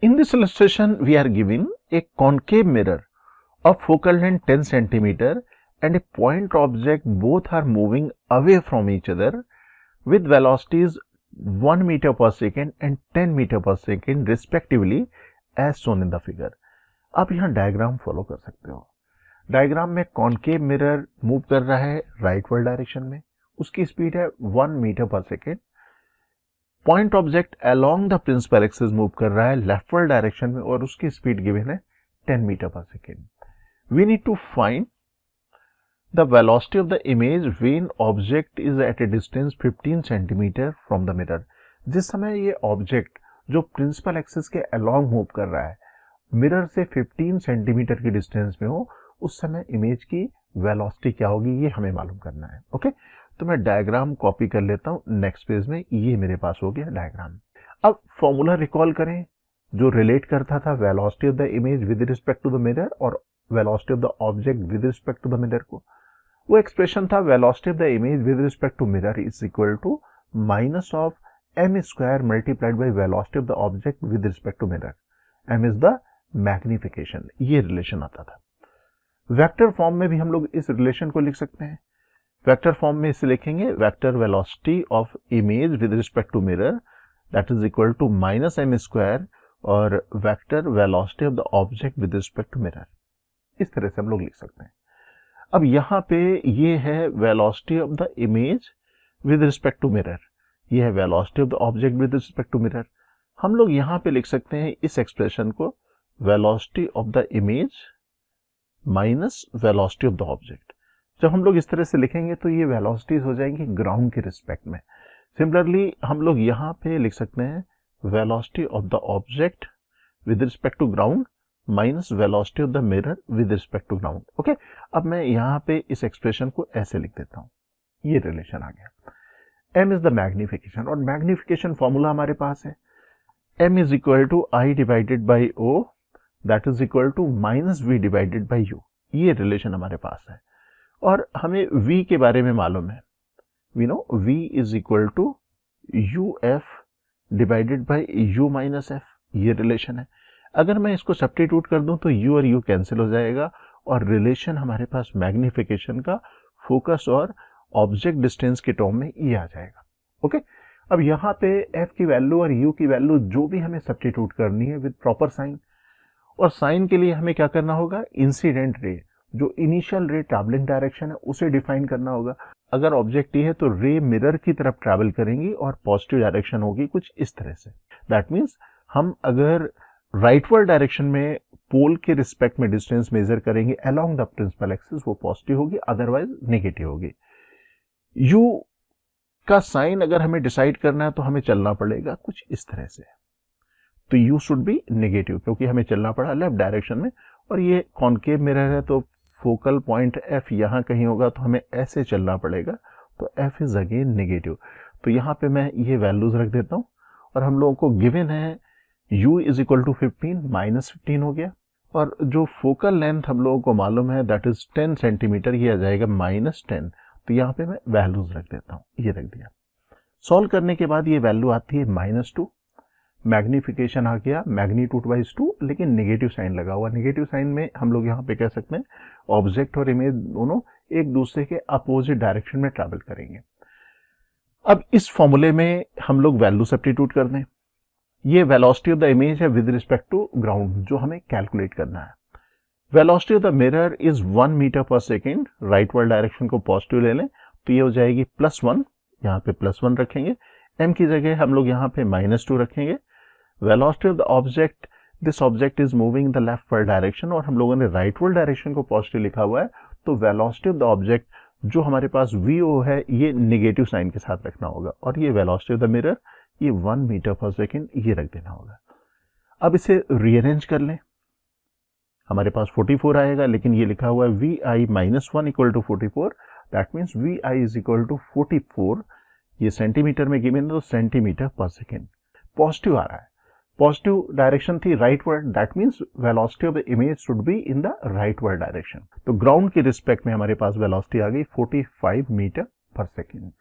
In this illustration, we are given a concave mirror of focal length 10 centimeter and a point object. Both are moving away from each other with velocities 1 meter per second and 10 meter per second respectively as shown in the figure. आप यहाँ diagram follow कर सकते हो. Diagram में concave mirror move कर रहा है rightward direction में, उसकी स्पीड है 1 मीटर पर second. Point object along the principal axis move कर रहा है लेफ्टवर्ड डायरेक्शन में और उसकी स्पीड गिवन है 10 मीटर पर second. We need to find the velocity of the image when object is at a distance 15 centimetre from the mirror. जिस समय ये ऑब्जेक्ट जो प्रिंसिपल एक्सिस के अलोंग मूव कर रहा है मिरर से 15 सेंटीमीटर की डिस्टेंस में हो, उस समय इमेज की वेलोसिटी क्या होगी ये हमें मालूम करना है. ओके, तो मैं डायग्राम कॉपी कर लेता हूं नेक्स्ट पेज में. ये मेरे पास हो गया डायग्राम. अब फॉर्मूला रिकॉल करें जो रिलेट करता था velocity of the image with respect to the mirror और velocity of the object with respect to the mirror को. वो एक्सप्रेशन था velocity of the image with respect to mirror is equal to minus of m square multiplied by velocity of the object with respect to mirror. m is the magnification. ये relation आता था. Vector form में भी हम लोग इस relation को लिख सकते हैं. वेक्टर फॉर्म में इसे लिखेंगे vector velocity of image with respect to mirror that is equal to minus m square और vector velocity of the object with respect to mirror. इस तरह से हम लोग लिख सकते हैं. अब यहाँ पे ये है velocity of the image with respect to mirror, ये है velocity of the object with respect to mirror. हम लोग यहाँ पे लिख सकते हैं इस एक्सप्रेशन को velocity of the image minus velocity of the object. जब हम लोग इस तरह से लिखेंगे तो ये वेलोसिटीज हो जाएंगी ग्राउंड के रिस्पेक्ट में. सिमिलरली हम लोग यहाँ पे लिख सकते हैं velocity of the object with respect to ground minus velocity of the mirror with respect to ground. Okay, अब मैं यहाँ पे इस एक्सप्रेशन को ऐसे लिख देता हूँ. ये रिलेशन आ गया. m इज द मैग्निफिकेशन और मैग्निफिकेशन फॉर्मूला हमारे पास है m is equal to I divided by o that is equal to minus v divided by u. ये रिलेशन हमारे पास है और हमें v के बारे में मालूम है. We know v is equal to uf divided by u minus f. ये रिलेशन है. अगर मैं इसको सब्स्टिट्यूट कर दूं तो u और u कैंसिल हो जाएगा और रिलेशन हमारे पास मैग्निफिकेशन का फोकस और ऑब्जेक्ट डिस्टेंस के टर्म में ये आ जाएगा. ओके, अब यहाँ पे f की वैल्यू और u की वैल्यू जो भी हमें सब्स्टिट्यूट करनी है विद प्रॉपर साइन. और साइन के लिए हमें क्या करना होगा, इंसिडेंट रे जो इनिशियल रे ट्रैवलिंग डायरेक्शन है उसे डिफाइन करना होगा. अगर ऑब्जेक्ट ये है तो रे मिरर की तरफ ट्रैवल करेंगी और पॉजिटिव डायरेक्शन होगी कुछ इस तरह से. दैट मीन्स हम अगर राइटवर्ड डायरेक्शन में पोल के रिस्पेक्ट में डिस्टेंस मेजर करेंगे अलोंग द प्रिंसिपल एक्सिस वो पॉजिटिव होगी, अदरवाइज नेगेटिव होगी. u का साइन अगर हमें डिसाइड करना है तो हमें चलना पड़ेगा कुछ इस तरह से. तो u शुड बी नेगेटिव क्योंकि हमें चलना पड़ा लेफ्ट डायरेक्शन में और ये कॉन्केव मिरर है तो फोकल पॉइंट f यहाँ कहीं होगा तो हमें ऐसे चलना पड़ेगा. तो f इज अगेन नेगेटिव. तो यहाँ पे मैं ये वैल्यूज रख देता हूँ और हम लोगों को गिवन है u is equal to 15 minus 15 हो गया और जो फोकल लेंथ हम लोगों को मालूम है दैट इज 10 सेंटीमीटर, ये आ जाएगा माइनस 10. तो यहाँ पे मैं वैल्यूज रख देता हूँ. ये रख दिया. सॉल्व करने के बाद ये वैल्यू आती है -2. मैग्निफिकेशन आ गया मैग्नीट्यूड वाइज 2 लेकिन नेगेटिव साइन लगा हुआ. नेगेटिव साइन में हम लोग यहाँ पे कह सकते हैं ऑब्जेक्ट और इमेज दोनों एक दूसरे के अपोजिट डायरेक्शन में ट्रैवल करेंगे. अब इस फॉर्मूले में हम लोग वैल्यू सब्स्टिट्यूट कर दें. ये वेलोसिटी ऑफ द इमेज है विद रिस्पेक्ट टू ग्राउंड जो हमें कैलकुलेट करना है. Velocity of the mirror is 1 metre पर सेकेंड. राइटवर्ड डायरेक्शन को पॉजिटिव ले लें तो ये हो जाएगी +1. यहाँ पे +1 रखेंगे. m की जगह हम लोग यहाँ पे -2 रखेंगे. Velocity of the object, this object is moving in the leftward direction और हम लोगों ने राइटवर्ड डायरेक्शन को पॉजिटिव लिखा हुआ है. तो वेलोसिटी ऑफ द ऑब्जेक्ट जो हमारे पास vo है ये नेगेटिव साइन के साथ रखना होगा और ये वेलोसिटी ऑफ द मिरर ये 1 मीटर पर सेकेंड ये रख देना होगा. अब इसे रीअरेंज कर लें. हमारे पास 44 आएगा लेकिन ये लिखा हुआ है vi -1 equal to 44. That means vi is equal to 44. ये सेंटीमीटर में गिवन तो सेंटीमीटर पर सेकेंड. पॉजिटिव आ रहा है. पॉजिटिव डायरेक्शन थी rightward. That means velocity of the image should be in the rightward direction. तो ग्राउंड के रिस्पेक्ट में हमारे पास वेलोसिटी आ गई 45 मीटर पर सेकेंड.